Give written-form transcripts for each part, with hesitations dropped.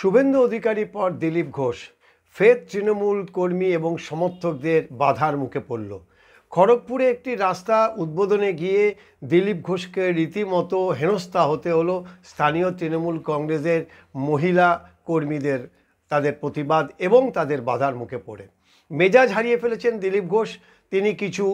শুভেন্দু অধিকারী পর দিলীপ ঘোষ ফের তৃণমূল কর্মী এবং সমর্থকদের বাধার মুখে পড়ল। খড়গপুরে একটি রাস্তা উদ্বোধনে গিয়ে দিলীপ ঘোষকে রীতিমতো হেনস্থা হতে হলো স্থানীয় তৃণমূল কংগ্রেসের মহিলা কর্মীদের, তাদের প্রতিবাদ এবং তাদের বাধার মুখে পড়ে মেজাজ হারিয়ে ফেলেছেন দিলীপ ঘোষ। তিনি কিছু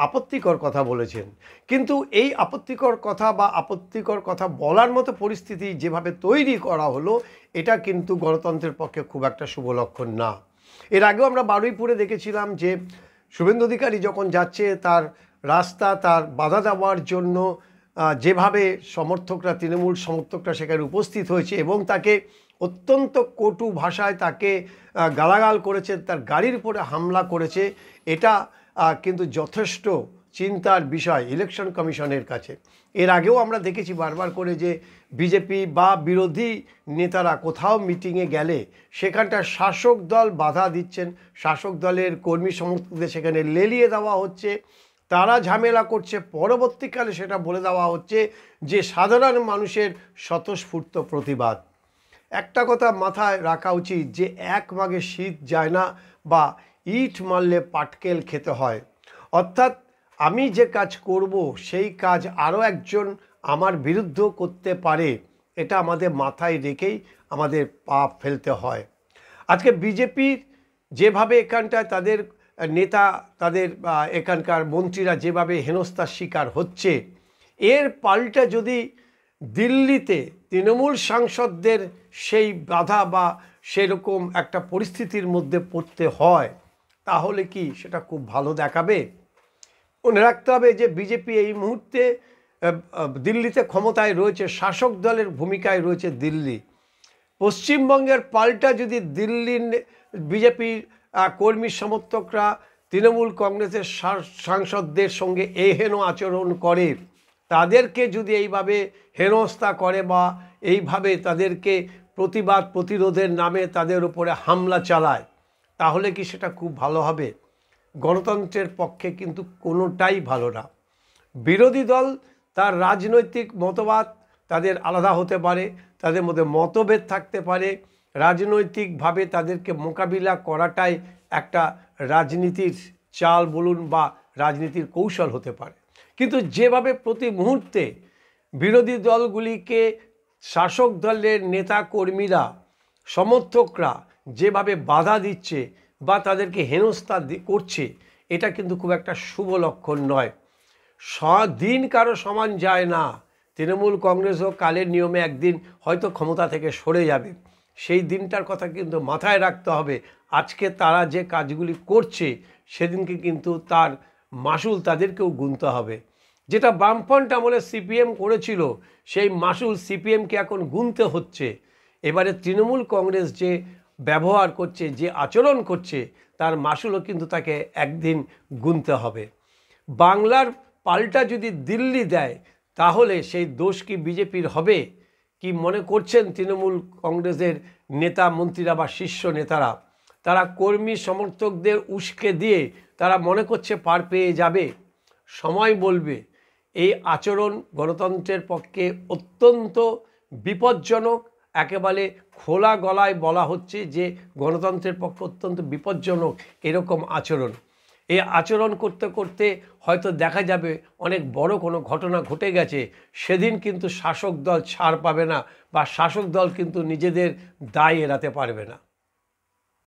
আপত্তিকর কথা বলেছেন, কিন্তু এই আপত্তিকর কথা বলার মতো পরিস্থিতি যেভাবে তৈরি করা হলো, এটা কিন্তু গণতন্ত্রের পক্ষে খুব একটা শুভ লক্ষণ না। এর আগেও আমরা বারুইপুরে দেখেছিলাম যে শুভেন্দু অধিকারী যখন যাচ্ছে, তার রাস্তা তার বাধা দেওয়ার জন্য যেভাবে তৃণমূল সমর্থকরা সেখানে উপস্থিত হয়েছে এবং তাকে অত্যন্ত কটু ভাষায় তাকে গালাগাল করেছে, তার গাড়ির উপরে হামলা করেছে, এটা কিন্তু যথেষ্ট চিন্তার বিষয় ইলেকশন কমিশনের কাছে। এর আগেও আমরা দেখেছি বারবার করে যে বিজেপি বা বিরোধী নেতারা কোথাও মিটিংয়ে গেলে সেখানটায় শাসক দল বাধা দিচ্ছেন, শাসক দলের কর্মী সমর্থকদের সেখানে লেলিয়ে দেওয়া হচ্ছে, তারা ঝামেলা করছে, পরবর্তীকালে সেটা বলে দেওয়া হচ্ছে যে সাধারণ মানুষের স্বতঃস্ফূর্ত প্রতিবাদ। একটা কথা মাথায় রাখা উচিত যে এক মাঘে শীত যায় না, বা ইট মারলে পাটকেল খেতে হয়। অর্থাৎ আমি যে কাজ করব সেই কাজ আরও একজন আমার বিরুদ্ধ করতে পারে, এটা আমাদের মাথায় রেখেই আমাদের পা ফেলতে হয়। আজকে বিজেপির যেভাবে এখানটায় তাদের নেতা, তাদের এখানকার মন্ত্রীরা যেভাবে হেনস্থার শিকার হচ্ছে, এর পাল্টা যদি দিল্লিতে তৃণমূল সাংসদদের সেই বাধা বা সেরকম একটা পরিস্থিতির মধ্যে পড়তে হয়, তাহলে কি সেটা খুব ভালো দেখাবে? মনে রাখতে হবে যে বিজেপি এই মুহূর্তে দিল্লিতে ক্ষমতায় রয়েছে, শাসক দলের ভূমিকায় রয়েছে দিল্লি। পশ্চিমবঙ্গের পাল্টা যদি দিল্লির বিজেপির কর্মী সমর্থকরা তৃণমূল কংগ্রেসের সাংসদদের সঙ্গে এহেন আচরণ করে, তাদেরকে যদি এইভাবে হেনস্থা করে বা এইভাবে তাদেরকে প্রতিরোধের নামে তাদের উপরে হামলা চালায়, তাহলে কি সেটা খুব ভালো হবে? গণতন্ত্রের পক্ষে কিন্তু কোনোটাই ভালো না। বিরোধী দল তার রাজনৈতিক মতবাদ তাদের আলাদা হতে পারে, তাদের মধ্যে মতভেদ থাকতে পারে, রাজনৈতিকভাবে তাদেরকে মোকাবিলা করাটাই একটা রাজনীতির চাল বলুন বা রাজনীতির কৌশল হতে পারে। কিন্তু যেভাবে প্রতি মুহূর্তে বিরোধী দলগুলিকে শাসক দলের নেতা কর্মীরা, সমর্থকরা যেভাবে বাধা দিচ্ছে বা তাদেরকে হেনস্থা করছে, এটা কিন্তু খুব একটা শুভ লক্ষণ নয়। দিন কারো সমান যায় না। তৃণমূল কংগ্রেসও কালের নিয়মে একদিন হয়তো ক্ষমতা থেকে সরে যাবে, সেই দিনটার কথা কিন্তু মাথায় রাখতে হবে। আজকে তারা যে কাজগুলি করছে, সেদিনকে কিন্তু তার মাসুল তাদেরকেও গুনতে হবে। যেটা বামফ্রন্ট আমলে সিপিএম করেছিল, সেই মাসুল সিপিএমকে এখন গুনতে হচ্ছে। এবারে তৃণমূল কংগ্রেস যে ব্যবহার করছে, যে আচরণ করছে, তার মাসুলও কিন্তু তাকে একদিন গুনতে হবে। বাংলার পাল্টা যদি দিল্লি দেয়, তাহলে সেই দোষ কি বিজেপির হবে? কি মনে করছেন তৃণমূল কংগ্রেসের নেতা মন্ত্রীরা বা শীর্ষ নেতারা? তারা কর্মী সমর্থকদের উস্কে দিয়ে তারা মনে করছে পার পেয়ে যাবে? সময় বলবে। এই আচরণ গণতন্ত্রের পক্ষে অত্যন্ত বিপজ্জনক। একেবারে খোলা গলায় বলা হচ্ছে যে গণতন্ত্রের পক্ষে অত্যন্ত বিপজ্জনক এরকম আচরণ। এই আচরণ করতে করতে হয়তো দেখা যাবে অনেক বড় কোনো ঘটনা ঘটে গেছে, সেদিন কিন্তু শাসক দল ছাড় পাবে না, বা শাসক দল কিন্তু নিজেদের দায় এড়াতে পারবে না।